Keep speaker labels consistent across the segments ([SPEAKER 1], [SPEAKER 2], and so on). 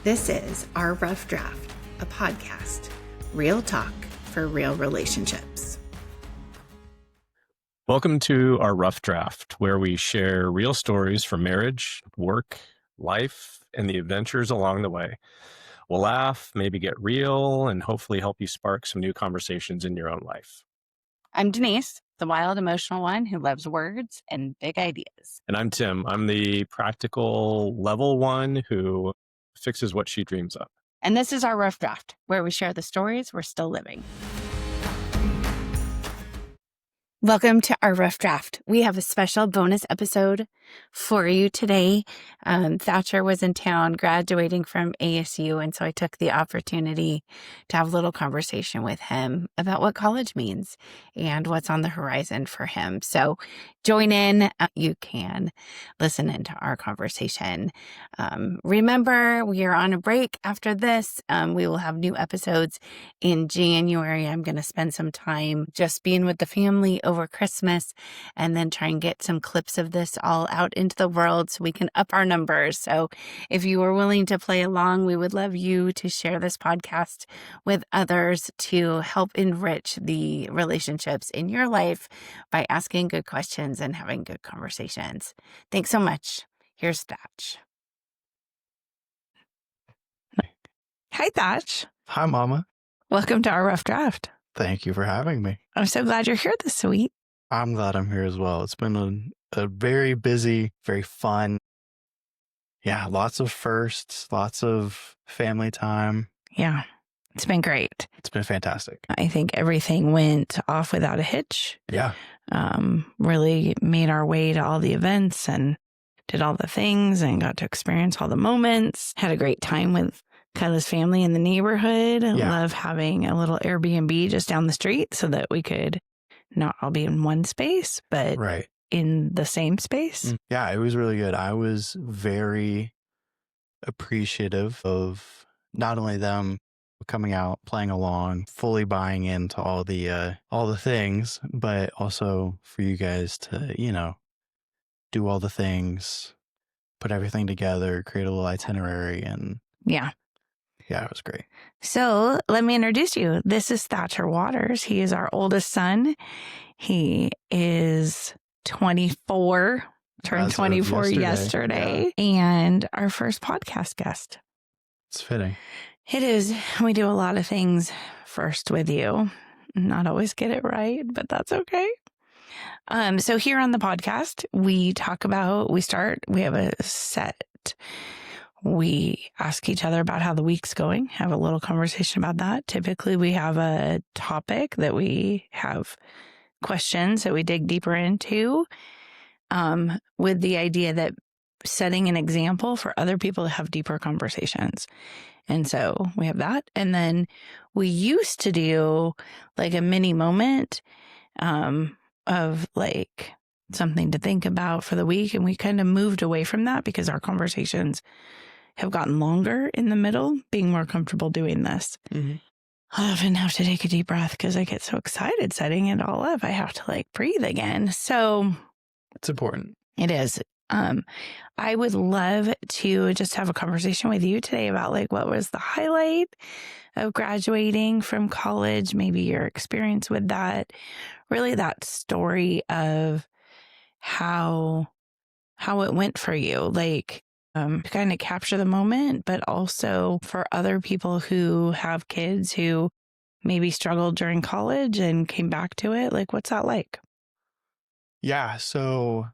[SPEAKER 1] This is Our Rough Draft, a podcast, real talk for real relationships.
[SPEAKER 2] Welcome to Our Rough Draft, where we share real stories from marriage, work, life, and the adventures along the way. We'll laugh, maybe get real, and hopefully help you spark some new conversations in your own life.
[SPEAKER 3] I'm Denise, the wild, emotional one who loves words and big ideas.
[SPEAKER 2] And I'm Tim. I'm the practical level one who fixes what she dreams of.
[SPEAKER 3] And this is Our Rough Draft, where we share the stories we're still living.
[SPEAKER 1] Welcome to Our Rough Draft. We have a special bonus episode for you today. Thatcher was in town graduating from ASU, and so I took the opportunity to have a little conversation with him about what college means and what's on the horizon for him. So join in. You can listen into our conversation. Remember, we are on a break after this. We will have new episodes in January. I'm going to spend some time just being with the family over Christmas and then try and get some clips of this all out into the world so we can up our numbers. So if you are willing to play along, we would love you to share this podcast with others to help enrich the relationships in your life by asking good questions and having good conversations. Thanks so much. Here's Thatch. Hi, Thatch.
[SPEAKER 4] Hi, Mama.
[SPEAKER 3] Welcome to Our Rough Draft.
[SPEAKER 4] Thank you for having me.
[SPEAKER 3] I'm so glad you're here this week.
[SPEAKER 4] I'm glad I'm here as well. It's been a very busy, very fun. Yeah, lots of firsts, lots of family time.
[SPEAKER 3] Yeah, it's been great.
[SPEAKER 4] It's been fantastic.
[SPEAKER 3] I think everything went off without a hitch.
[SPEAKER 4] Yeah.
[SPEAKER 3] Really made our way to all the events and did all the things and got to experience all the moments. Had a great time with Kyla's family in the neighborhood. I love having a little Airbnb just down the street so that we could not all be in one space, but in the same space.
[SPEAKER 4] Yeah, it was really good. I was very appreciative of not only them coming out, playing along, fully buying into all the things, but also for you guys to, do all the things, put everything together, create a little itinerary, and yeah, it was great.
[SPEAKER 3] So let me introduce you. This is Thatcher Waters. He is our oldest son. He is 24, turned 24 yesterday, and our first podcast guest.
[SPEAKER 4] It's fitting.
[SPEAKER 3] It is. We do a lot of things first with you. Not always get it right, but that's okay. So here on the podcast, we have a set. We ask each other about how the week's going, have a little conversation about that. Typically, we have a topic that we have questions that we dig deeper into, with the idea that setting an example for other people to have deeper conversations. And so we have that. And then we used to do like a mini moment of like something to think about for the week. And we kind of moved away from that because our conversations have gotten longer in the middle, being more comfortable doing this. Mm-hmm. I often have to take a deep breath because I get so excited setting it all up. I have to like breathe again. So
[SPEAKER 4] it's important.
[SPEAKER 3] It is. I would love to just have a conversation with you today about like what was the highlight of graduating from college, maybe your experience with that, really that story of how it went for you, like to kind of capture the moment, but also for other people who have kids who maybe struggled during college and came back to it. Like, what's that like?
[SPEAKER 4] Yeah. So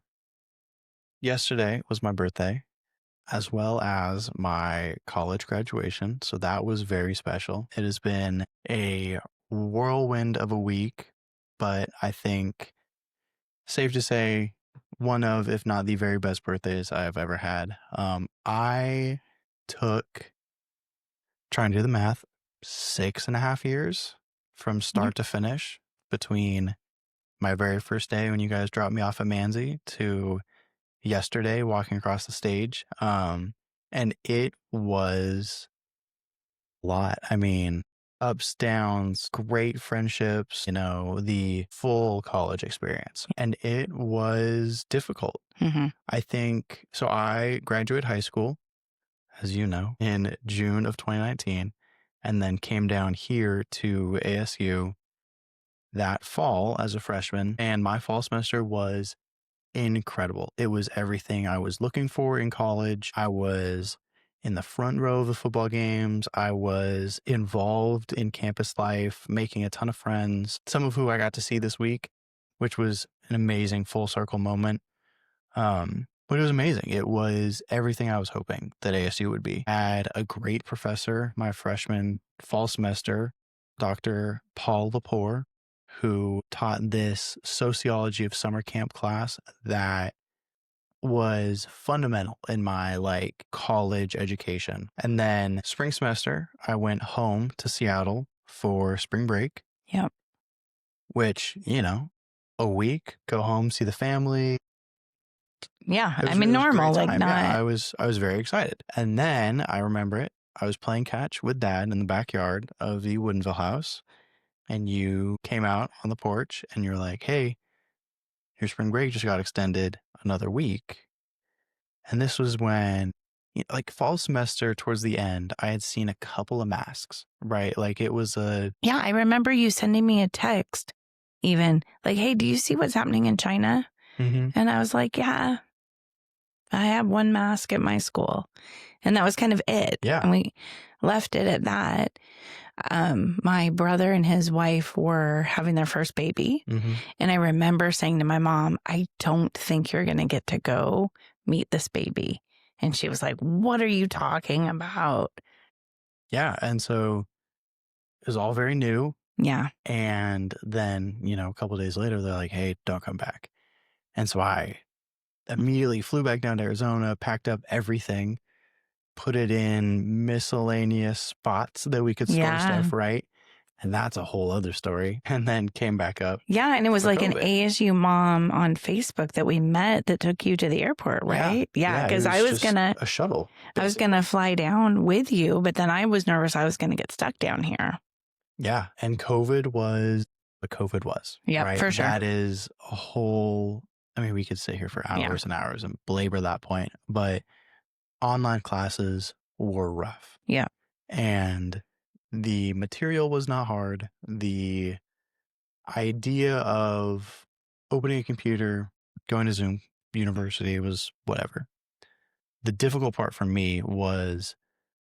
[SPEAKER 4] yesterday was my birthday as well as my college graduation. So that was very special. It has been a whirlwind of a week, but I think safe to say one of, if not the very best birthdays I've ever had. I took, trying to do the math, 6.5 years from start to finish between my very first day when you guys dropped me off at Manzi to yesterday walking across the stage. And it was a lot. I mean, ups, downs, great friendships, the full college experience. And it was difficult. Mm-hmm. I think, so I graduated high school as you know, in June of 2019, and then came down here to ASU that fall as a freshman. And my fall semester was incredible. It was everything I was looking for in college. I was in the front row of the football games. I was involved in campus life, making a ton of friends, some of who I got to see this week, which was an amazing full circle moment. But it was amazing. It was everything I was hoping that ASU would be. I had a great professor my freshman fall semester, Dr. Paul Lepore, who taught this sociology of summer camp class that was fundamental in my college education. And then spring semester, I went home to Seattle for spring break.
[SPEAKER 3] Yep.
[SPEAKER 4] Which, a week, go home, see the family.
[SPEAKER 3] Yeah.
[SPEAKER 4] It was
[SPEAKER 3] normal,
[SPEAKER 4] a great time.
[SPEAKER 3] not.
[SPEAKER 4] Yeah, I was very excited. And then I remember it. I was playing catch with Dad in the backyard of the Woodinville house. And you came out on the porch and you're like, hey, your spring break just got extended another week. And this was when, fall semester towards the end, I had seen a couple of masks, right? Like it was
[SPEAKER 3] Yeah, I remember you sending me a text even like, hey, do you see what's happening in China?
[SPEAKER 4] Mm-hmm.
[SPEAKER 3] And I was like, yeah, I have one mask at my school. And that was kind of it.
[SPEAKER 4] Yeah.
[SPEAKER 3] And we left it at that. My brother and his wife were having their first baby.
[SPEAKER 4] Mm-hmm.
[SPEAKER 3] And I remember saying to my mom, I don't think you're going to get to go meet this baby. And she was like, what are you talking about?
[SPEAKER 4] Yeah. And so it was all very new.
[SPEAKER 3] Yeah.
[SPEAKER 4] And then, a couple of days later, they're like, hey, don't come back. And so I immediately flew back down to Arizona, packed up everything, put it in miscellaneous spots that we could store stuff, right? And that's a whole other story. And then came back up.
[SPEAKER 3] Yeah. And it was like
[SPEAKER 4] COVID.
[SPEAKER 3] an ASU mom on Facebook that we met that took you to the airport, right? Yeah. Because I was going to,
[SPEAKER 4] a shuttle. Basically.
[SPEAKER 3] I was going to fly down with you, but then I was nervous I was going to get stuck down here.
[SPEAKER 4] Yeah. And COVID was what COVID was.
[SPEAKER 3] Yeah,
[SPEAKER 4] right?
[SPEAKER 3] for sure.
[SPEAKER 4] That is a whole, we could sit here for hours and hours and belabor that point, but online classes were rough.
[SPEAKER 3] Yeah.
[SPEAKER 4] And the material was not hard. The idea of opening a computer, going to Zoom University was whatever. The difficult part for me was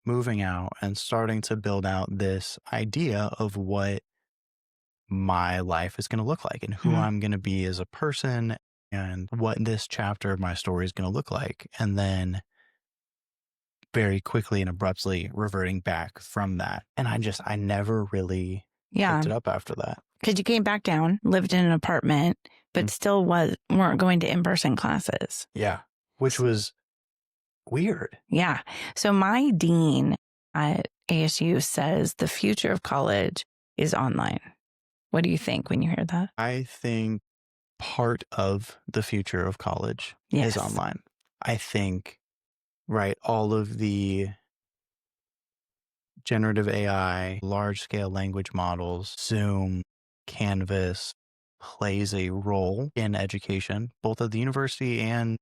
[SPEAKER 4] moving out and starting to build out this idea of what my life is going to look like and who I'm going to be as a person and what this chapter of my story is going to look like. And then very quickly and abruptly reverting back from that. And I never really picked it up after that.
[SPEAKER 3] Because you came back down, lived in an apartment, but still weren't going to in-person classes.
[SPEAKER 4] Yeah. Which was weird.
[SPEAKER 3] Yeah. So my dean at ASU says the future of college is online. What do you think when you hear that?
[SPEAKER 4] I think part of the future of college is online. I think, right, all of the generative AI, large scale language models, Zoom, Canvas plays a role in education, both at the university and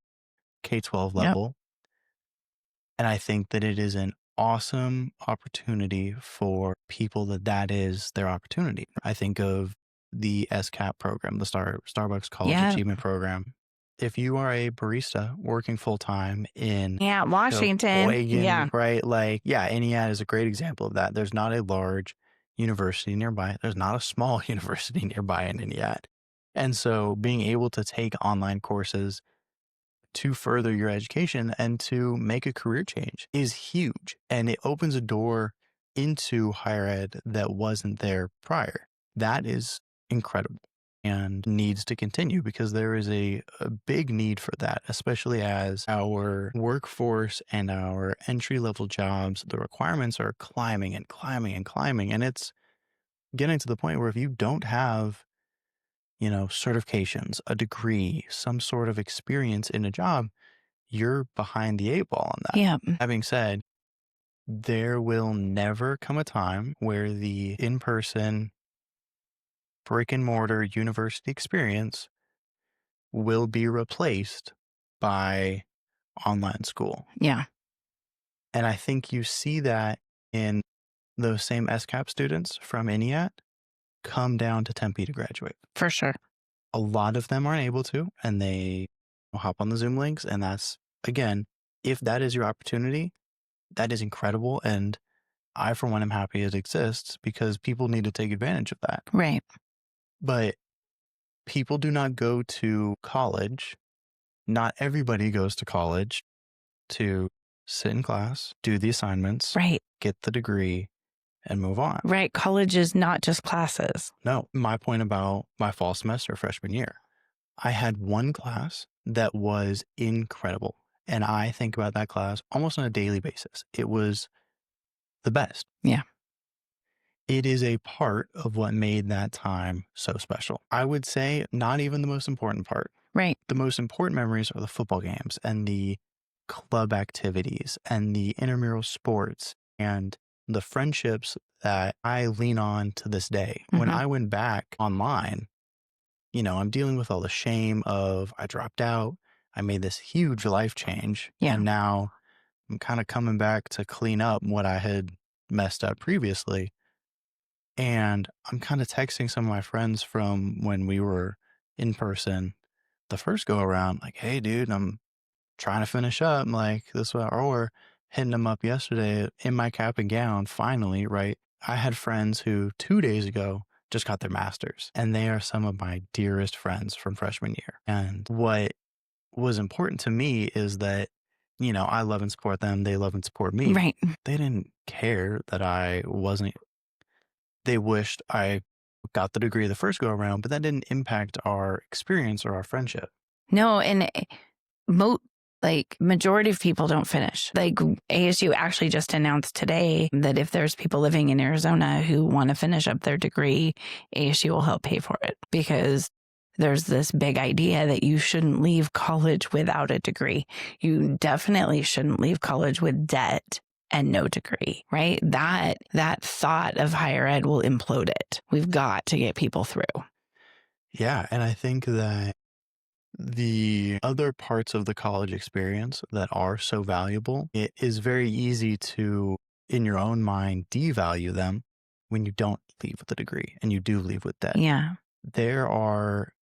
[SPEAKER 4] K-12 level. Yep. And I think that it is an awesome opportunity for people that is their opportunity. I think of the SCAP program, the Starbucks College Achievement Program. If you are a barista working full time in
[SPEAKER 3] Washington,
[SPEAKER 4] Sheboygan, right? Indiana is a great example of that. There's not a large university nearby. There's not a small university nearby in Indiana. And so being able to take online courses to further your education and to make a career change is huge. And it opens a door into higher ed that wasn't there prior. That is incredible and needs to continue because there is a big need for that, especially as our workforce and our entry-level jobs, the requirements are climbing and climbing and climbing. And it's getting to the point where if you don't have, certifications, a degree, some sort of experience in a job, you're behind the eight ball on that.
[SPEAKER 3] Yeah.
[SPEAKER 4] Having said, there will never come a time where the in-person brick and mortar university experience will be replaced by online school.
[SPEAKER 3] Yeah.
[SPEAKER 4] And I think you see that in those same SCAP students from INEAT come down to Tempe to graduate.
[SPEAKER 3] For sure.
[SPEAKER 4] A lot of them aren't able to, and they will hop on the Zoom links. And that's, again, if that is your opportunity, that is incredible. And I, for one, am happy it exists because people need to take advantage of that.
[SPEAKER 3] Right.
[SPEAKER 4] But people do not go to college. Not everybody goes to college to sit in class, do the assignments,
[SPEAKER 3] Right.
[SPEAKER 4] get the degree, and move on.
[SPEAKER 3] Right. College is not just classes.
[SPEAKER 4] No, my point about my fall semester freshman year, I had one class that was incredible. And I think about that class almost on a daily basis. It was the best.
[SPEAKER 3] Yeah.
[SPEAKER 4] It is a part of what made that time so special. I would say not even the most important part.
[SPEAKER 3] Right.
[SPEAKER 4] The most important memories are the football games and the club activities and the intramural sports and the friendships that I lean on to this day. When I went back online, I'm dealing with all the shame of I dropped out. I made this huge life change.
[SPEAKER 3] Yeah.
[SPEAKER 4] And now I'm kind of coming back to clean up what I had messed up previously. And I'm kind of texting some of my friends from when we were in person the first go around, like, hey, dude, I'm trying to finish up. Like, this, or hitting them up yesterday in my cap and gown, finally, right? I had friends who 2 days ago just got their masters, and they are some of my dearest friends from freshman year. And what was important to me is that, I love and support them. They love and support me.
[SPEAKER 3] Right.
[SPEAKER 4] They didn't care that I wasn't. They wished I got the degree the first go around, but that didn't impact our experience or our friendship.
[SPEAKER 3] No, and majority of people don't finish. Like ASU actually just announced today that if there's people living in Arizona who want to finish up their degree, ASU will help pay for it, because there's this big idea that you shouldn't leave college without a degree. You definitely shouldn't leave college with debt and no degree, right? That thought of higher ed will implode it. We've got to get people through.
[SPEAKER 4] Yeah. And I think that the other parts of the college experience that are so valuable, it is very easy to, in your own mind, devalue them when you don't leave with a degree and you do leave with debt.
[SPEAKER 3] Yeah.
[SPEAKER 4] There are,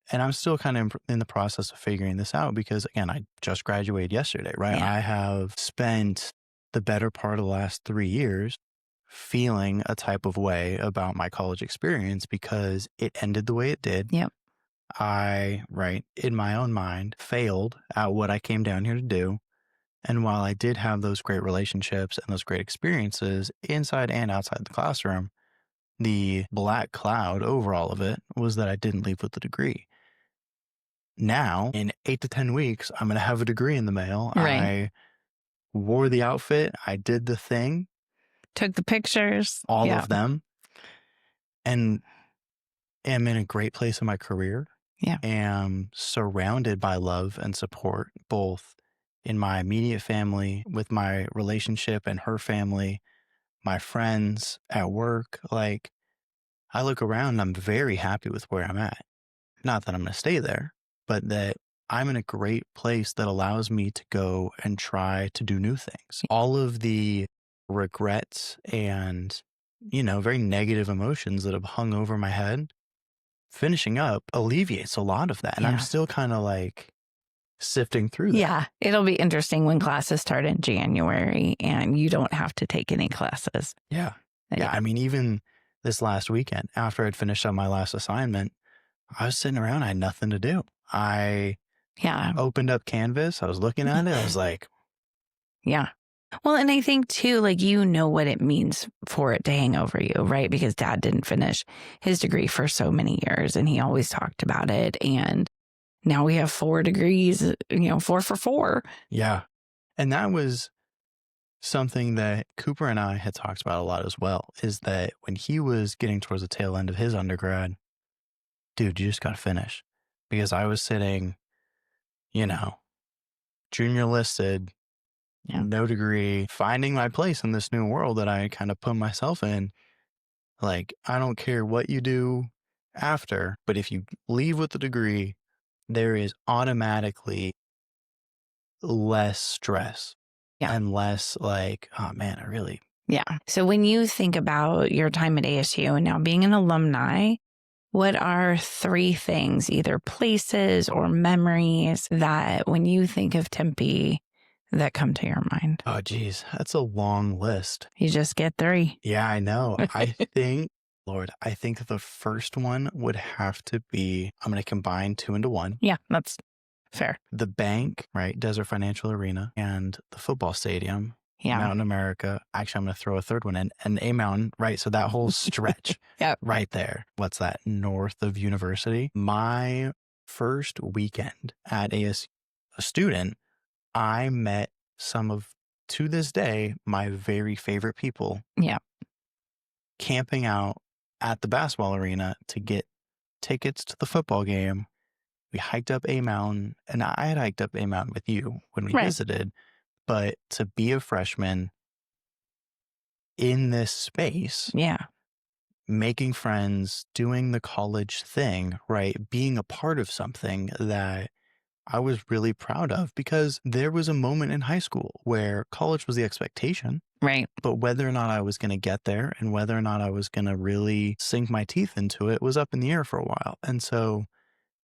[SPEAKER 4] and I'm still kind of in the process of figuring this out because, again, I just graduated yesterday, right?
[SPEAKER 3] Yeah.
[SPEAKER 4] I have spent the better part of the last 3 years feeling a type of way about my college experience because it ended the way it did.
[SPEAKER 3] Yep.
[SPEAKER 4] I, in my own mind, failed at what I came down here to do. And while I did have those great relationships and those great experiences inside and outside the classroom, the black cloud over all of it was that I didn't leave with the degree. Now, in 8 to 10 weeks, I'm going to have a degree in the mail.
[SPEAKER 3] Right.
[SPEAKER 4] I wore the outfit. I did the thing.
[SPEAKER 3] Took the pictures.
[SPEAKER 4] All of them. And am in a great place in my career.
[SPEAKER 3] Yeah.
[SPEAKER 4] Am surrounded by love and support, both in my immediate family, with my relationship and her family, my friends at work. Like, I look around and I'm very happy with where I'm at. Not that I'm going to stay there, but that I'm in a great place that allows me to go and try to do new things. All of the regrets and, very negative emotions that have hung over my head, finishing up alleviates a lot of that. And I'm still kind of like sifting through that.
[SPEAKER 3] Yeah. It'll be interesting when classes start in January and you don't have to take any classes.
[SPEAKER 4] Yeah. Yeah. I mean, even this last weekend, after I'd finished up my last assignment, I was sitting around. I had nothing to do. I opened up Canvas. I was looking at it. I was like,
[SPEAKER 3] yeah. Well, and I think too, what it means for it to hang over you, right? Because Dad didn't finish his degree for so many years and he always talked about it. And now we have 4 degrees, 4 for 4.
[SPEAKER 4] Yeah. And that was something that Cooper and I had talked about a lot as well, is that when he was getting towards the tail end of his undergrad, dude, you just got to finish. Because I was sitting, junior listed, no degree, finding my place in this new world that I kind of put myself in. Like, I don't care what you do after, but if you leave with the degree, there is automatically less stress
[SPEAKER 3] Yeah.
[SPEAKER 4] Unless like, oh man, I really.
[SPEAKER 3] Yeah. So when you think about your time at ASU and now being an alumni, what are 3 things, either places or memories, that when you think of Tempe that come to your mind?
[SPEAKER 4] Oh geez, that's a long list.
[SPEAKER 3] You just get 3.
[SPEAKER 4] Yeah, I know. I think, Lord, I think the first one would have to be, I'm going to combine 2 into 1.
[SPEAKER 3] Yeah, that's fair.
[SPEAKER 4] The bank, right? Desert Financial Arena, and the football stadium,
[SPEAKER 3] Yeah.
[SPEAKER 4] Mountain America. Actually, I'm going to throw a third one in, and A Mountain, right? So that whole stretch
[SPEAKER 3] Yep.
[SPEAKER 4] right there. What's that? North of University. My first weekend at ASU, a student, I met some of, to this day, my very favorite people.
[SPEAKER 3] Yeah.
[SPEAKER 4] Camping out at the basketball arena to get tickets to the football game. We hiked up A Mountain, and I had hiked up A Mountain with you when we
[SPEAKER 3] Right.
[SPEAKER 4] visited. But to be a freshman in this space,
[SPEAKER 3] Yeah.
[SPEAKER 4] making friends, doing the college thing, right? Being a part of something that I was really proud of, because there was a moment in high school where college was the expectation.
[SPEAKER 3] Right.
[SPEAKER 4] But whether or not I was going to get there and whether or not I was going to really sink my teeth into it was up in the air for a while. And so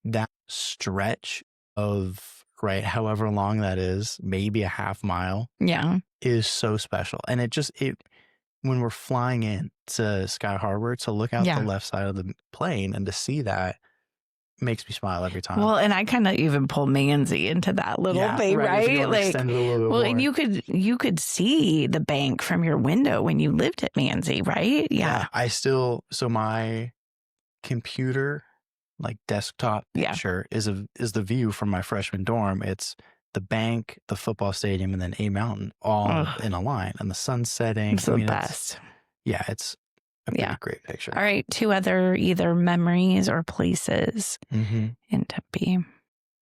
[SPEAKER 4] that stretch of, right, however long that is, maybe a half mile,
[SPEAKER 3] Yeah.
[SPEAKER 4] is so special. And it when we're flying in to Sky Harbor, to look out
[SPEAKER 3] Yeah.
[SPEAKER 4] the left side of the plane and to see that makes me smile every time.
[SPEAKER 3] Well, and I kind of even pull Manzi into that little thing,
[SPEAKER 4] If you
[SPEAKER 3] right?
[SPEAKER 4] wanna extend it a little bit
[SPEAKER 3] well,
[SPEAKER 4] more.
[SPEAKER 3] and you could see the bank from your window when you lived at Manzi, right? Yeah.
[SPEAKER 4] So my computer, like desktop
[SPEAKER 3] Yeah.
[SPEAKER 4] picture, is the view from my freshman dorm. It's the bank, the football stadium, and then A Mountain all
[SPEAKER 3] Ugh.
[SPEAKER 4] in a line, and the sun setting.
[SPEAKER 3] It's the best.
[SPEAKER 4] It's a pretty great picture.
[SPEAKER 3] All right. 2 other either memories or places
[SPEAKER 4] Mm-hmm.
[SPEAKER 3] in Tempe.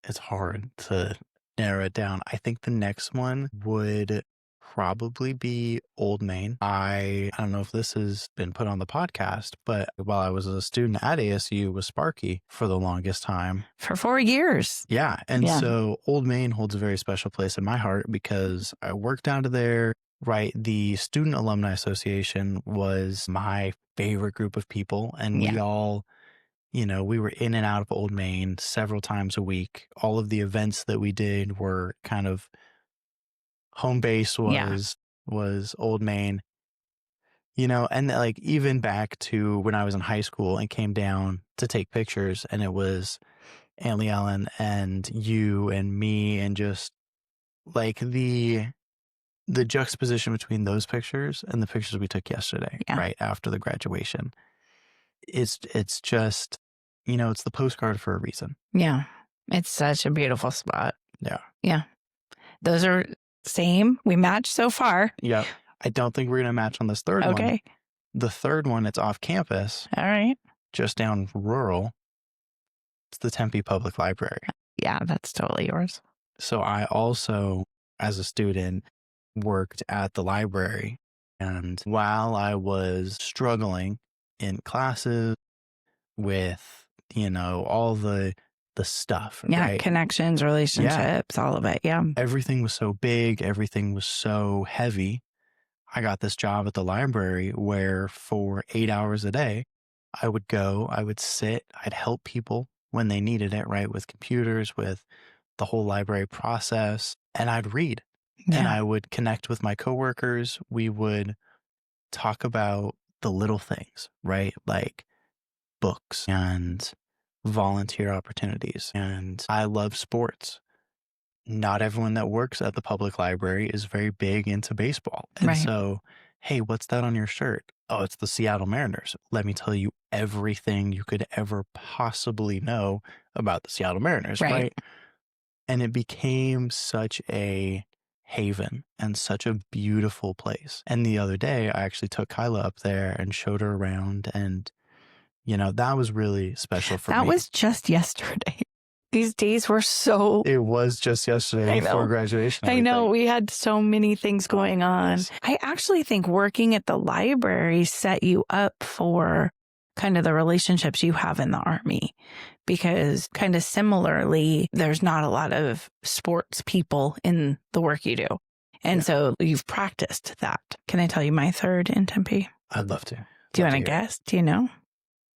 [SPEAKER 4] It's hard to narrow it down. I think the next one would probably be Old Main. I don't know if this has been put on the podcast, but while I was a student at ASU with Sparky for the longest time.
[SPEAKER 3] For 4 years.
[SPEAKER 4] Yeah. And
[SPEAKER 3] Yeah.
[SPEAKER 4] so Old Main holds a very special place in my heart because I worked out of there, right? The Student Alumni Association was my favorite group of people. And we all, we were in and out of Old Main several times a week. All of the events that we did were kind of home base was Old Main, and like even back to when I was in high school and came down to take pictures, and it was Aunt Lee Ellen and you and me, and just like the juxtaposition between those pictures and the pictures we took yesterday, right after the graduation. It's just, it's the postcard for a reason.
[SPEAKER 3] Yeah. It's such a beautiful spot.
[SPEAKER 4] Yeah.
[SPEAKER 3] Yeah. Those are same. We match so far.
[SPEAKER 4] Yeah. I don't think we're going to match on this third one.
[SPEAKER 3] Okay.
[SPEAKER 4] The third one, it's off campus.
[SPEAKER 3] All right.
[SPEAKER 4] Just down rural. It's the Tempe Public Library.
[SPEAKER 3] Yeah, that's totally yours.
[SPEAKER 4] So I also, as a student, worked at the library. And while I was struggling in classes with, all the stuff.
[SPEAKER 3] Yeah,
[SPEAKER 4] right?
[SPEAKER 3] connections, relationships, all of it. Yeah.
[SPEAKER 4] Everything was so big. Everything was so heavy. I got this job at the library where for 8 hours a day, I would go, I would sit, I'd help people when they needed it, right? With computers, with the whole library process, and I'd read.
[SPEAKER 3] Yeah.
[SPEAKER 4] And I would connect with my coworkers. We would talk about the little things, right? Like books and volunteer opportunities. And I love sports. Not everyone that works at the public library is very big into baseball. And so, hey, what's that on your shirt? Oh, it's the Seattle Mariners. Let me tell you everything you could ever possibly know about the Seattle Mariners, right? And it became such a haven and such a beautiful place. And the other day, I actually took Kyla up there and showed her around. And, that was really special for me.
[SPEAKER 3] That was just yesterday. These days were so...
[SPEAKER 4] It was just yesterday before graduation.
[SPEAKER 3] I know. We had so many things going on. I actually think working at the library set you up for kind of the relationships you have in the Army, because kind of similarly, there's not a lot of sports people in the work you do. And
[SPEAKER 4] Yeah.
[SPEAKER 3] so you've practiced that. Can I tell you my third in Tempe?
[SPEAKER 4] I'd love to.
[SPEAKER 3] Do you
[SPEAKER 4] Love
[SPEAKER 3] want to
[SPEAKER 4] hear it.
[SPEAKER 3] guess? Do you know?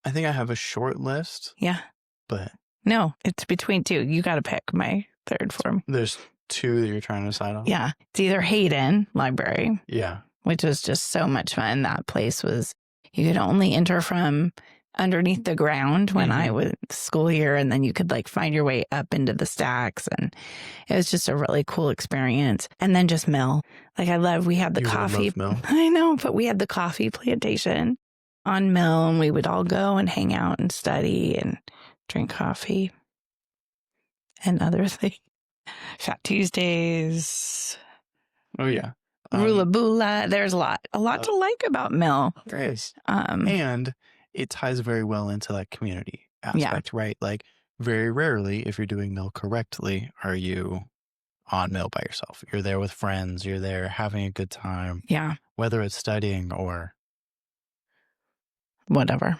[SPEAKER 4] I think I have a short list,
[SPEAKER 3] Yeah.
[SPEAKER 4] but
[SPEAKER 3] No, it's between two. You got to pick my third for me.
[SPEAKER 4] there's two that you're trying to decide on.
[SPEAKER 3] Yeah. It's either Hayden Library,
[SPEAKER 4] Yeah.
[SPEAKER 3] which was just so much fun. That place was, you could only enter from underneath the ground when I was school year, and then you could like find your way up into the stacks, and it was just a really cool experience. And then just Mill. Like we had the
[SPEAKER 4] You would
[SPEAKER 3] coffee.
[SPEAKER 4] love Mill.
[SPEAKER 3] I know, but we had the coffee plantation on Mill, and we would all go and hang out and study and drink coffee and other things. Fat Tuesdays,
[SPEAKER 4] Oh yeah.
[SPEAKER 3] Rula Bula. There's a lot to like about Mill.
[SPEAKER 4] There is.
[SPEAKER 3] Um,
[SPEAKER 4] And it ties very well into that community aspect, right? Like very rarely, if you're doing Mill correctly, are you on Mill by yourself. You're there with friends. You're there having a good time,
[SPEAKER 3] yeah,
[SPEAKER 4] whether it's studying or
[SPEAKER 3] whatever.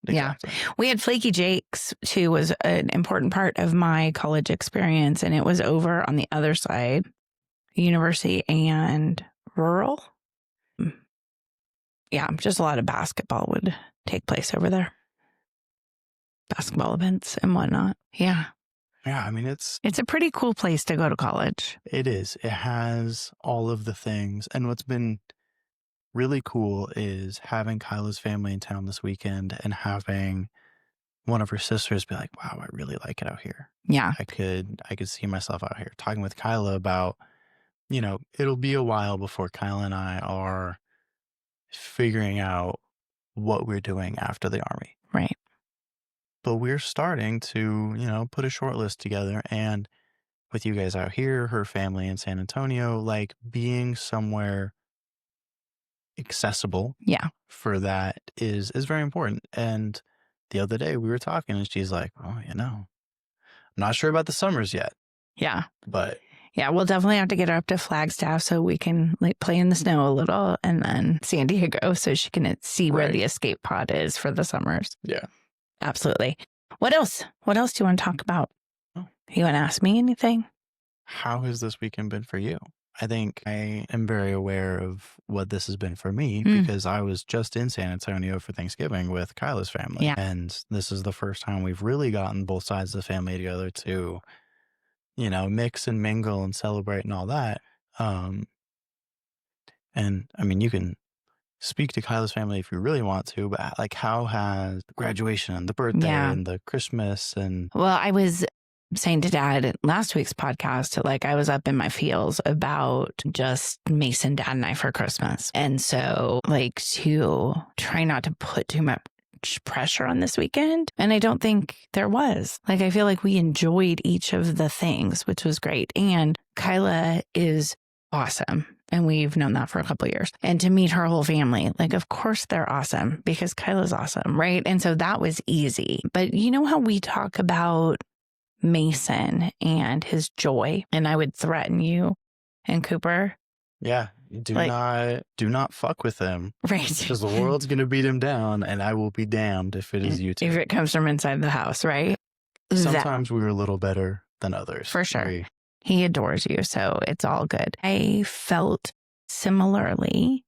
[SPEAKER 4] exactly.
[SPEAKER 3] Yeah. We had Flaky Jake's too, was an important part of my college experience. And it was over on the other side, university and rural. Yeah, just a lot of basketball would take place over there. Basketball events and whatnot. Yeah.
[SPEAKER 4] Yeah, I mean it's
[SPEAKER 3] a pretty cool place to go to college.
[SPEAKER 4] it is. It has all of the things. And what's been really cool is having Kyla's family in town this weekend and having one of her sisters be like, wow, I really like it out here.
[SPEAKER 3] Yeah.
[SPEAKER 4] I could see myself out here talking with Kyla about, it'll be a while before Kyla and I are figuring out what we're doing after the Army.
[SPEAKER 3] Right.
[SPEAKER 4] But we're starting to, put a short list together. And with you guys out here, her family in San Antonio, like being somewhere accessible
[SPEAKER 3] Yeah.
[SPEAKER 4] for that is very important. And the other day we were talking and she's like, oh, I'm not sure about the summers yet,
[SPEAKER 3] Yeah.
[SPEAKER 4] but
[SPEAKER 3] Yeah, we'll definitely have to get her up to Flagstaff so we can like play in the snow a little, and then San Diego so she can see where
[SPEAKER 4] Right.
[SPEAKER 3] the escape pod is for the summers.
[SPEAKER 4] yeah.
[SPEAKER 3] Absolutely. What else? What else do you want to talk about?
[SPEAKER 4] Oh.
[SPEAKER 3] You want to ask me anything?
[SPEAKER 4] How has this weekend been for you? I think I am very aware of what this has been for me because I was just in San Antonio for Thanksgiving with Kyla's family.
[SPEAKER 3] Yeah.
[SPEAKER 4] And this is the first time we've really gotten both sides of the family together to, mix and mingle and celebrate and all that. And I mean, you can speak to Kyla's family if you really want to, but like how has the graduation and the birthday
[SPEAKER 3] Yeah.
[SPEAKER 4] and the Christmas and
[SPEAKER 3] Well, I was saying to Dad in last week's podcast, like I was up in my feels about just Mason, Dad, and I for Christmas. And so like to try not to put too much pressure on this weekend. And I don't think there was. Like I feel like we enjoyed each of the things, which was great. And Kyla is awesome. And we've known that for a couple of years. And to meet her whole family, like, of course they're awesome because Kyla's awesome, right? And so that was easy. But you know how we talk about Mason and his joy, and I would threaten you and Cooper,
[SPEAKER 4] yeah, do not fuck with him
[SPEAKER 3] right?
[SPEAKER 4] because the world's going to beat him down and I will be damned if it is you two.
[SPEAKER 3] If it comes from inside the house, right?
[SPEAKER 4] Sometimes we were a little better than others.
[SPEAKER 3] For sure. He adores you, so it's all good. I felt similarly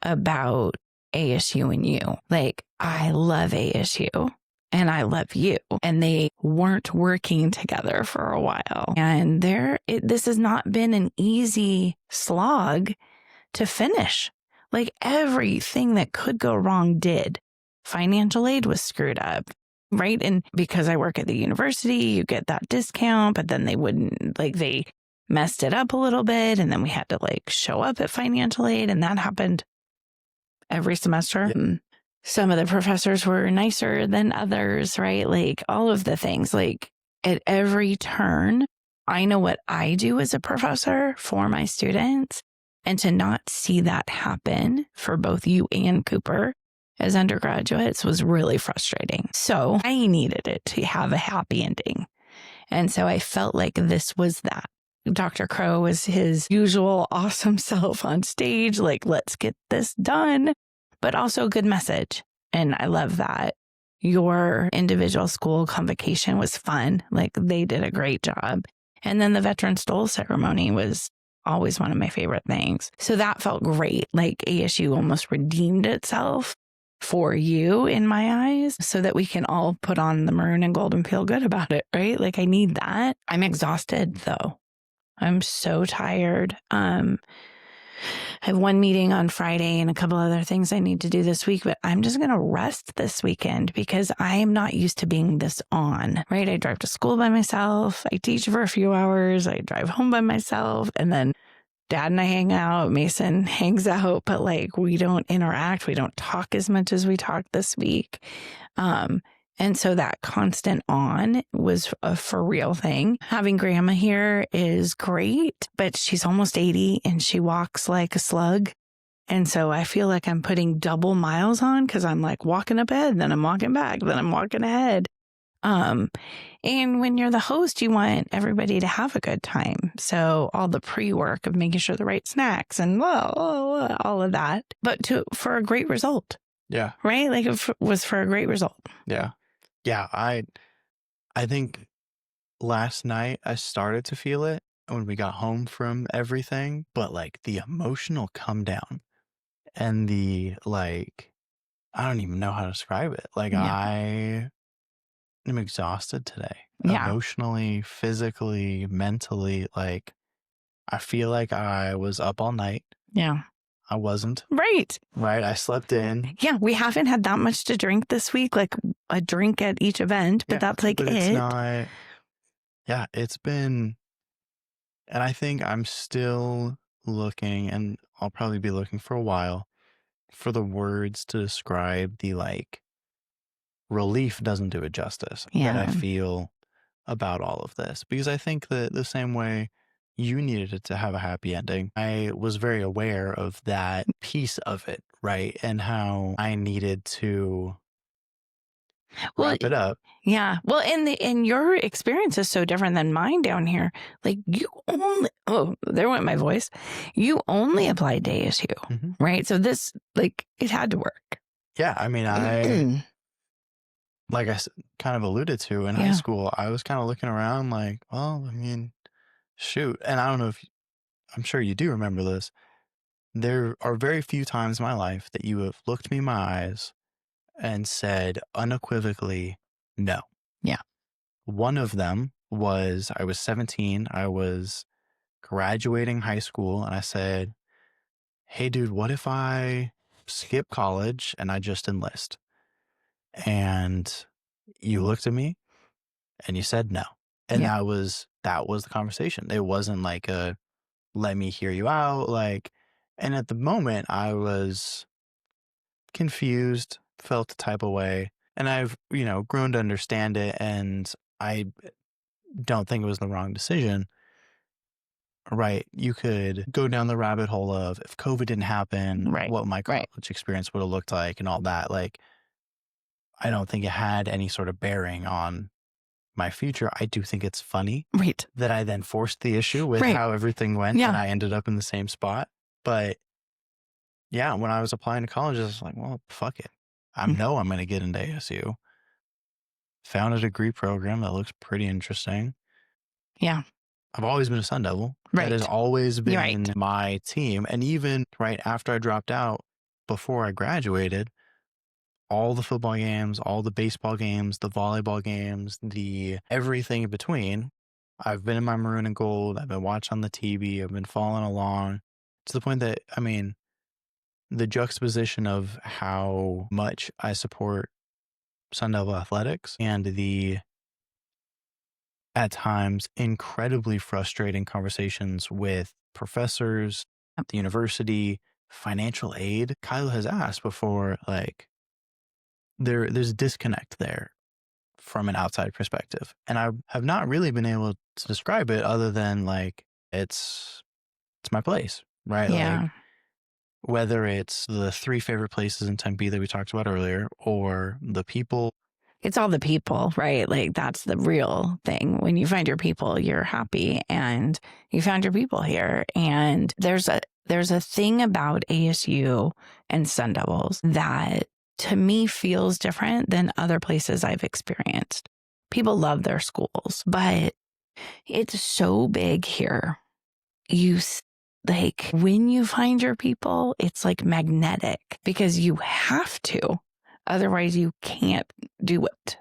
[SPEAKER 3] about ASU and you. Like, I love ASU and I love you. And they weren't working together for a while. And this has not been an easy slog to finish. Like, everything that could go wrong did. Financial aid was screwed up. Right. And because I work at the university, you get that discount, but then they messed it up a little bit. And then we had to show up at financial aid. And that happened every semester.
[SPEAKER 4] Yeah.
[SPEAKER 3] Some of the professors were nicer than others, right? Like all of the things, like at every turn, I know what I do as a professor for my students. And to not see that happen for both you and Cooper as undergraduates was really frustrating. So I needed it to have a happy ending. And so I felt like this was that. Dr. Crow was his usual awesome self on stage, like, let's get this done, but also a good message. And I love that. Your individual school convocation was fun. Like they did a great job. And then the Veterans Dole ceremony was always one of my favorite things. So that felt great. Like ASU almost redeemed itself for you in my eyes so that we can all put on the maroon and gold and feel good about it, right? Like I need that. I'm exhausted though. I'm so tired. I have one meeting on Friday and a couple other things I need to do this week, but I'm just going to rest this weekend because I am not used to being this on, right? I drive to school by myself. I teach for a few hours. I drive home by myself, and then Dad and I hang out. Mason hangs out, but like we don't interact. We don't talk as much as we talked this week. And so that constant on was a for real thing. Having grandma here is great, but she's almost 80 and she walks like a slug. And so I feel like I'm putting double miles on because I'm like walking up ahead, then I'm walking back, then I'm walking ahead. And when you're the host, you want everybody to have a good time. So all the pre-work of making sure the right snacks and all of that, but for a great result.
[SPEAKER 4] Yeah.
[SPEAKER 3] Right? Like it was for a great result.
[SPEAKER 4] Yeah. Yeah. I think last night I started to feel it when we got home from everything, but like the emotional come down and the like, I don't even know how to describe it. Like I am exhausted today, emotionally, physically, mentally. Like I feel like I was up all night.
[SPEAKER 3] Yeah.
[SPEAKER 4] I wasn't.
[SPEAKER 3] Right.
[SPEAKER 4] I slept in.
[SPEAKER 3] Yeah. We haven't had that much to drink this week, like a drink at each event, but that's like
[SPEAKER 4] but
[SPEAKER 3] it.
[SPEAKER 4] It's not, it's been, and I think I'm still looking, and I'll probably be looking for a while for the words to describe the like relief doesn't do it justice that I feel about all of this, because I think that the same way you needed it to have a happy ending, I was very aware of that piece of it, right? And how I needed to wrap it up.
[SPEAKER 3] Yeah. Well, and your experience is so different than mine down here. Like you only, there went my voice. You only applied to ASU, right? So this, like, it had to work.
[SPEAKER 4] Yeah. I mean, I, like I kind of alluded to in high school, I was kind of looking around like, well, I mean, shoot. And I don't know if, I'm sure you do remember this. There are very few times in my life that you have looked me in my eyes and said unequivocally, no.
[SPEAKER 3] Yeah.
[SPEAKER 4] One of them was I was 17. I was graduating high school and I said, hey, dude, what if I skip college and I just enlist? And you looked at me and you said no. And that was the conversation. It wasn't like a let me hear you out. Like, and at the moment I was confused, felt a type of way, and I've, grown to understand it. And I don't think it was the wrong decision, right? You could go down the rabbit hole of if COVID didn't happen, what my college experience would have looked like and all that. Like, I don't think it had any sort of bearing on my future. I do think it's funny that I then forced the issue with how everything went and I ended up in the same spot. But yeah, when I was applying to college, I was like, well, fuck it. I know I'm going to get into ASU. Found a degree program that looks pretty interesting. Yeah. I've always been a Sun Devil. That has always been my team. And even right after I dropped out, before I graduated, all the football games, all the baseball games, the volleyball games, the everything in between, I've been in my maroon and gold. I've been watching on the TV. I've been following along to the point that, I mean, the juxtaposition of how much I support Sun Devil athletics and the, at times, incredibly frustrating conversations with professors at the university, financial aid. Kyle has asked before, like, there's a disconnect there from an outside perspective. And I have not really been able to describe it other than like, it's my place, right?
[SPEAKER 3] Yeah.
[SPEAKER 4] Like, whether it's the 3 favorite places in Tempe that we talked about earlier or the people.
[SPEAKER 3] It's all the people, right? Like that's the real thing. When you find your people, you're happy, and you found your people here. And there's a thing about ASU and Sun Devils that to me feels different than other places I've experienced. People love their schools, but it's so big here. You like when you find your people, it's like magnetic because you have to. Otherwise, you can't do it.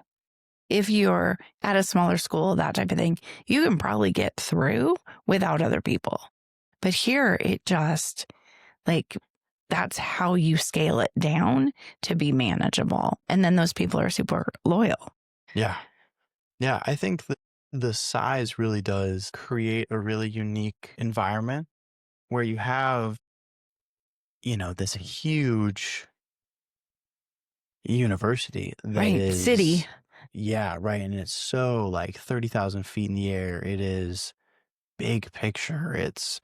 [SPEAKER 3] If you're at a smaller school, that type of thing, you can probably get through without other people. But here, it just like that's how you scale it down to be manageable. And then those people are super loyal.
[SPEAKER 4] Yeah. Yeah. I think that the size really does create a really unique environment where you have, this huge university that
[SPEAKER 3] Right.
[SPEAKER 4] is
[SPEAKER 3] City.
[SPEAKER 4] Yeah, right. And it's so like 30,000 feet in the air. It is big picture. It's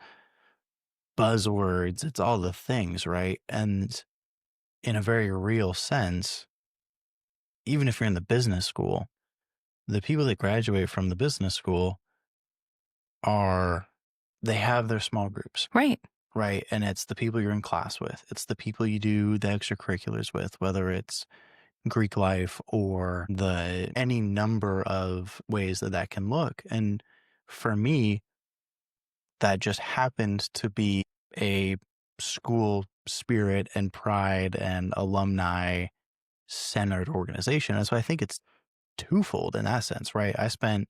[SPEAKER 4] buzzwords. It's all the things, right? And in a very real sense, even if you're in the business school, the people that graduate from the business school they have their small groups,
[SPEAKER 3] Right.
[SPEAKER 4] right? And it's the people you're in class with. It's the people you do the extracurriculars with, whether it's Greek life or any number of ways that can look. And for me, that just happened to be a school spirit and pride and alumni centered organization. And so I think it's twofold in that sense, right? I spent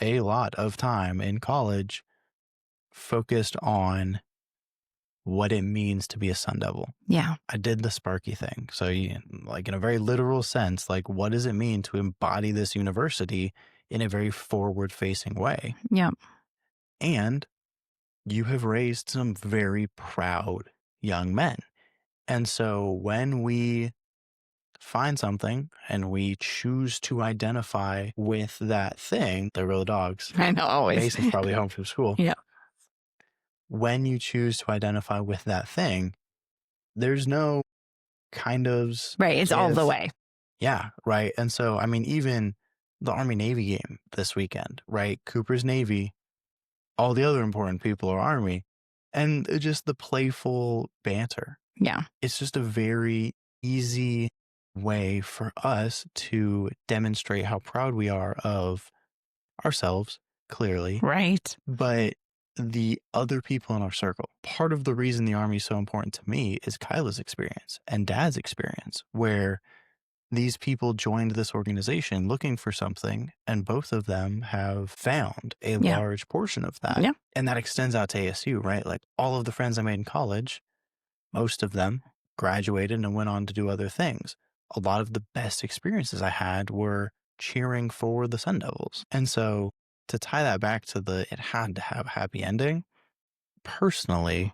[SPEAKER 4] a lot of time in college focused on what it means to be a Sun Devil.
[SPEAKER 3] Yeah.
[SPEAKER 4] I did the Sparky thing. So like in a very literal sense, like what does it mean to embody this university in a very forward facing way?
[SPEAKER 3] Yeah.
[SPEAKER 4] And you have raised some very proud young men. And so when we find something and we choose to identify with that thing, they're real dogs.
[SPEAKER 3] I know, always.
[SPEAKER 4] Mason's probably home from school.
[SPEAKER 3] Yeah.
[SPEAKER 4] When you choose to identify with that thing, there's no kind ofs.
[SPEAKER 3] Right. It's all the way.
[SPEAKER 4] Yeah. Right. And so, I mean, even the Army Navy game this weekend, right? Cooper's Navy, all the other important people are Army, and just the playful banter.
[SPEAKER 3] Yeah.
[SPEAKER 4] It's just a very easy way for us to demonstrate how proud we are of ourselves, clearly.
[SPEAKER 3] Right.
[SPEAKER 4] But the other people in our circle. Part of the reason the Army is so important to me is Kyla's experience and Dad's experience, where these people joined this organization looking for something, and both of them have found a large portion of that.
[SPEAKER 3] Yeah.
[SPEAKER 4] And that extends out to ASU, right? Like all of the friends I made in college, most of them graduated and went on to do other things. A lot of the best experiences I had were cheering for the Sun Devils. And so to tie that back to it had to have a happy ending, personally,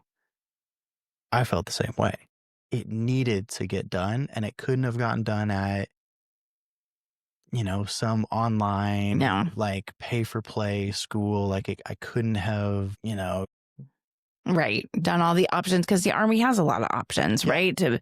[SPEAKER 4] I felt the same way. It needed to get done, and it couldn't have gotten done at, some online, like pay for play school. Like I couldn't have,
[SPEAKER 3] Right. Done all the options because the Army has a lot of options, right? To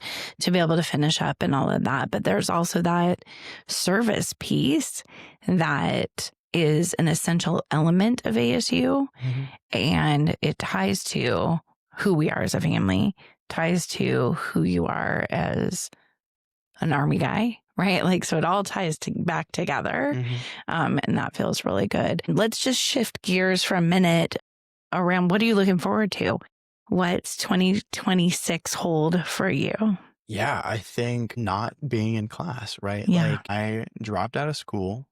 [SPEAKER 3] be able to finish up and all of that. But there's also that service piece that is an essential element of ASU.
[SPEAKER 4] Mm-hmm.
[SPEAKER 3] And it ties to who we are as a family, ties to who you are as an Army guy, right? Like, so it all ties back together.
[SPEAKER 4] Mm-hmm.
[SPEAKER 3] And that feels really good. Let's just shift gears for a minute around what are you looking forward to? What's 2026 hold for you?
[SPEAKER 4] Yeah, I think not being in class, right?
[SPEAKER 3] Yeah.
[SPEAKER 4] Like I dropped out of school.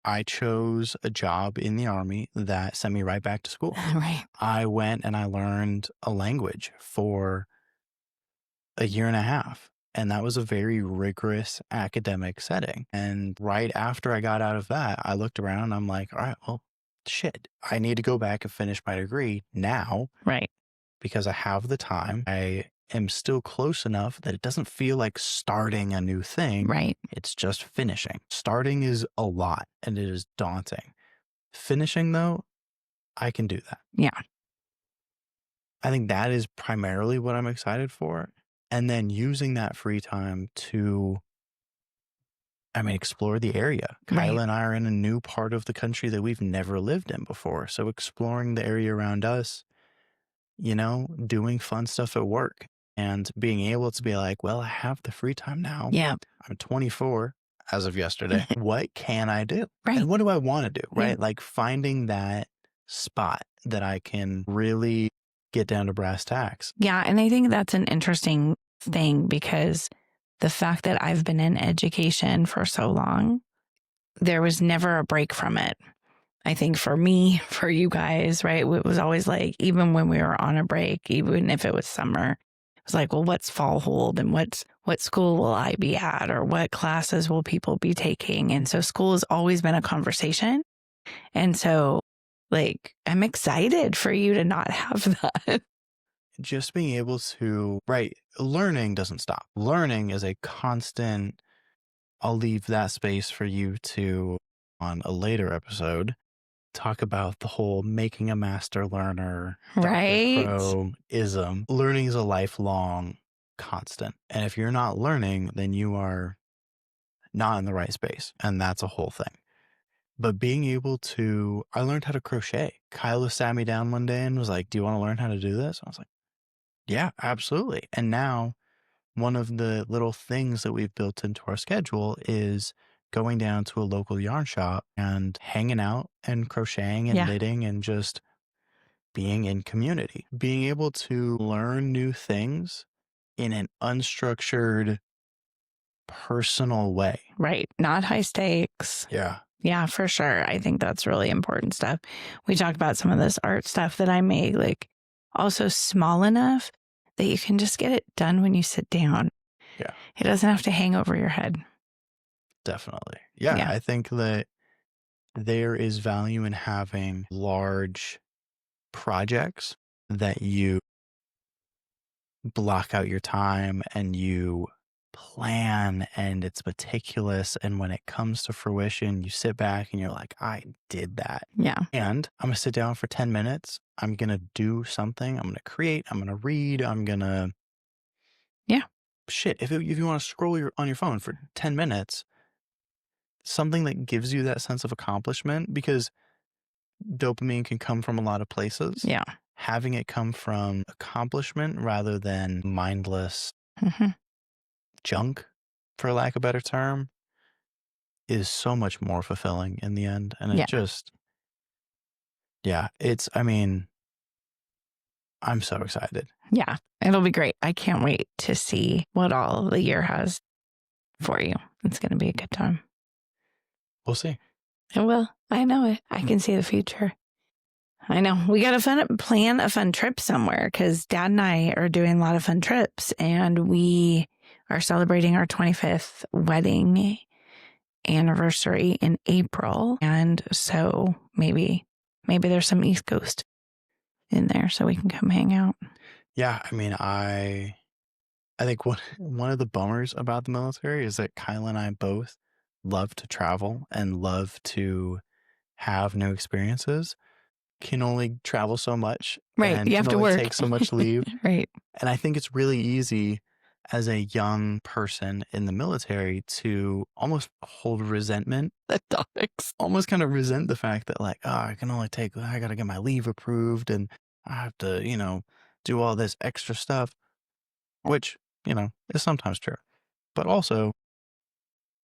[SPEAKER 4] I chose a job in the Army that sent me right back to school.
[SPEAKER 3] Right.
[SPEAKER 4] I went and I learned a language for a year and a half. And that was a very rigorous academic setting. And right after I got out of that, I looked around and I'm like, all right, well, shit, I need to go back and finish my degree now.
[SPEAKER 3] Right.
[SPEAKER 4] Because I have the time. I am still close enough that it doesn't feel like starting a new thing.
[SPEAKER 3] Right.
[SPEAKER 4] It's just finishing. Starting is a lot and it is daunting. Finishing, though, I can do that.
[SPEAKER 3] Yeah.
[SPEAKER 4] I think that is primarily what I'm excited for. And then using that free time to, explore the area.
[SPEAKER 3] Right.
[SPEAKER 4] Kyla and I are in a new part of the country that we've never lived in before. So exploring the area around us, doing fun stuff at work and being able to be like, well, I have the free time now.
[SPEAKER 3] Yeah.
[SPEAKER 4] I'm 24 as of yesterday. What can I do?
[SPEAKER 3] Right.
[SPEAKER 4] And what do I want to do? Right.
[SPEAKER 3] Yeah.
[SPEAKER 4] Like finding that spot that I can really get down to brass tacks.
[SPEAKER 3] Yeah. And I think that's an interesting thing because the fact that I've been in education for so long, there was never a break from it. I think for me, for you guys, right, it was always like, even when we were on a break, even if it was summer, it was like, well, what's fall hold and what school will I be at or what classes will people be taking? And so school has always been a conversation. And so like, I'm excited for you to not have that.
[SPEAKER 4] Just being able to, right, learning doesn't stop. Learning is a constant, I'll leave that space for you to, on a later episode, talk about the whole making a master learner,
[SPEAKER 3] Right.
[SPEAKER 4] Dr. Crow-ism. Learning is a lifelong constant. And if you're not learning, then you are not in the right space. And that's a whole thing. But being able to, I learned how to crochet. Kyla sat me down one day and was like, do you want to learn how to do this? I was like, yeah, absolutely. And now one of the little things that we've built into our schedule is going down to a local yarn shop and hanging out and crocheting and knitting and just being in community. Being able to learn new things in an unstructured, personal way.
[SPEAKER 3] Right. Not high stakes.
[SPEAKER 4] Yeah.
[SPEAKER 3] Yeah, for sure. I think that's really important stuff. We talked about some of this art stuff that I make, like also small enough that you can just get it done when you sit down.
[SPEAKER 4] Yeah.
[SPEAKER 3] It doesn't have to hang over your head.
[SPEAKER 4] Definitely. Yeah. I think that there is value in having large projects that you block out your time and you plan and it's meticulous. And when it comes to fruition, you sit back and you're like, I did that.
[SPEAKER 3] Yeah.
[SPEAKER 4] And I'm going to sit down for 10 minutes. I'm going to do something. I'm going to create. I'm going to read. I'm going to.
[SPEAKER 3] Yeah.
[SPEAKER 4] Shit. If you want to scroll on your phone for 10 minutes, something that gives you that sense of accomplishment, because dopamine can come from a lot of places.
[SPEAKER 3] Yeah.
[SPEAKER 4] Having it come from accomplishment rather than mindless junk, for lack of a better term, is so much more fulfilling in the end. And it just, I mean, I'm so excited.
[SPEAKER 3] Yeah, it'll be great. I can't wait to see what all the year has for you. It's going to be a good time.
[SPEAKER 4] We'll see.
[SPEAKER 3] It will. I know it. I can see the future. I know. We got to plan a fun trip somewhere because Dad and I are doing a lot of fun trips and we are celebrating our 25th wedding anniversary in April. And so maybe there's some East Coast in there so we can come hang out.
[SPEAKER 4] Yeah. I mean, I think one of the bummers about the military is that Kyle and I both love to travel and love to have new experiences. Can only travel so much.
[SPEAKER 3] Right.
[SPEAKER 4] And
[SPEAKER 3] you have to
[SPEAKER 4] only
[SPEAKER 3] work.
[SPEAKER 4] take so much leave.
[SPEAKER 3] Right.
[SPEAKER 4] And I think it's really easy as a young person in the military to almost hold resentment at topics, almost kind of resent the fact that like, I got to get my leave approved and I have to, do all this extra stuff, which, is sometimes true. But also,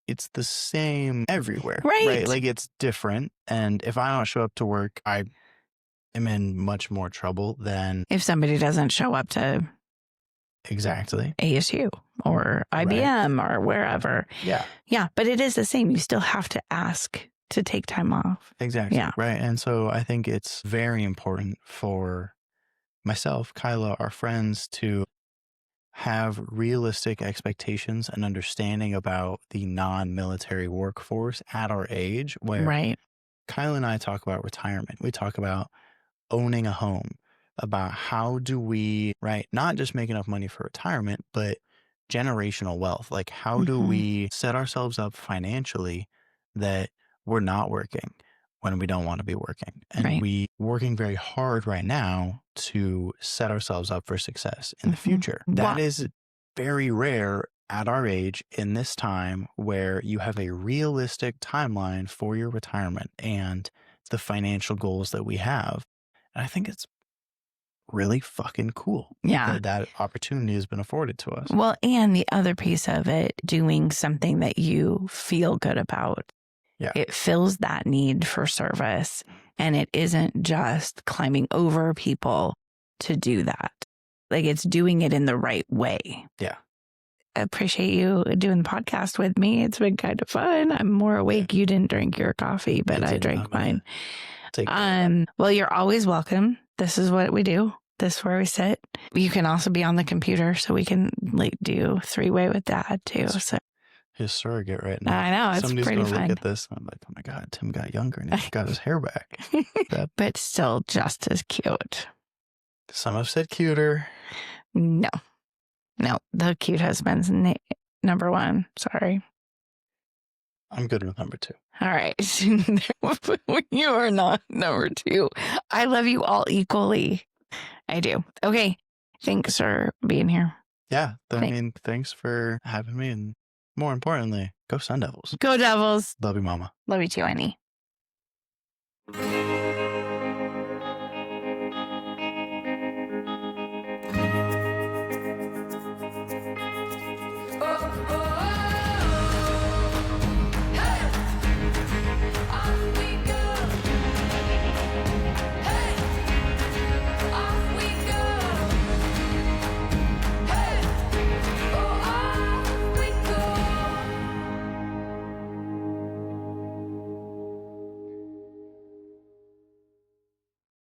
[SPEAKER 4] it's the same everywhere.
[SPEAKER 3] Right.
[SPEAKER 4] Like it's different. And if I don't show up to work, I am in much more trouble than
[SPEAKER 3] if somebody doesn't show up to
[SPEAKER 4] exactly
[SPEAKER 3] ASU or IBM or wherever.
[SPEAKER 4] Yeah.
[SPEAKER 3] Yeah. But it is the same. You still have to ask to take time off.
[SPEAKER 4] Exactly.
[SPEAKER 3] Yeah.
[SPEAKER 4] Right. And so I think it's very important for myself, Kyla, our friends to have realistic expectations and understanding about the non-military workforce at our age, where Kyla and I talk about retirement. We talk about owning a home, about how do we, not just make enough money for retirement, but generational wealth. Like how do we set ourselves up financially that we're not working when we don't want to be working? And we working very hard right now to set ourselves up for success in the future. That is very rare at our age in this time where you have a realistic timeline for your retirement and the financial goals that we have. And I think it's really fucking cool.
[SPEAKER 3] Yeah.
[SPEAKER 4] That opportunity has been afforded to us.
[SPEAKER 3] Well, and the other piece of it, doing something that you feel good about.
[SPEAKER 4] Yeah.
[SPEAKER 3] It fills that need for service. And it isn't just climbing over people to do that. Like it's doing it in the right way.
[SPEAKER 4] Yeah.
[SPEAKER 3] I appreciate you doing the podcast with me. It's been kind of fun. I'm more awake. You didn't drink your coffee, but I drank mine. Well, you're always welcome. This is what we do. This is where we sit. You can also be on the computer, so we can like do 3-way with Dad too. So
[SPEAKER 4] his surrogate right now.
[SPEAKER 3] I know it's
[SPEAKER 4] Somebody's
[SPEAKER 3] pretty
[SPEAKER 4] gonna
[SPEAKER 3] fun.
[SPEAKER 4] look at this and I'm like, oh my God, Tim got younger and he got his hair back.
[SPEAKER 3] But still just as cute.
[SPEAKER 4] Some have said cuter.
[SPEAKER 3] No, the cute husband's number one. Sorry.
[SPEAKER 4] I'm good with number 2.
[SPEAKER 3] All right. You are not number 2. I love you all equally. I do. Okay. Thanks for being here.
[SPEAKER 4] Yeah. Thanks for having me. And more importantly, go Sun Devils.
[SPEAKER 3] Go Devils.
[SPEAKER 4] Love you, Mama.
[SPEAKER 3] Love you too, Annie.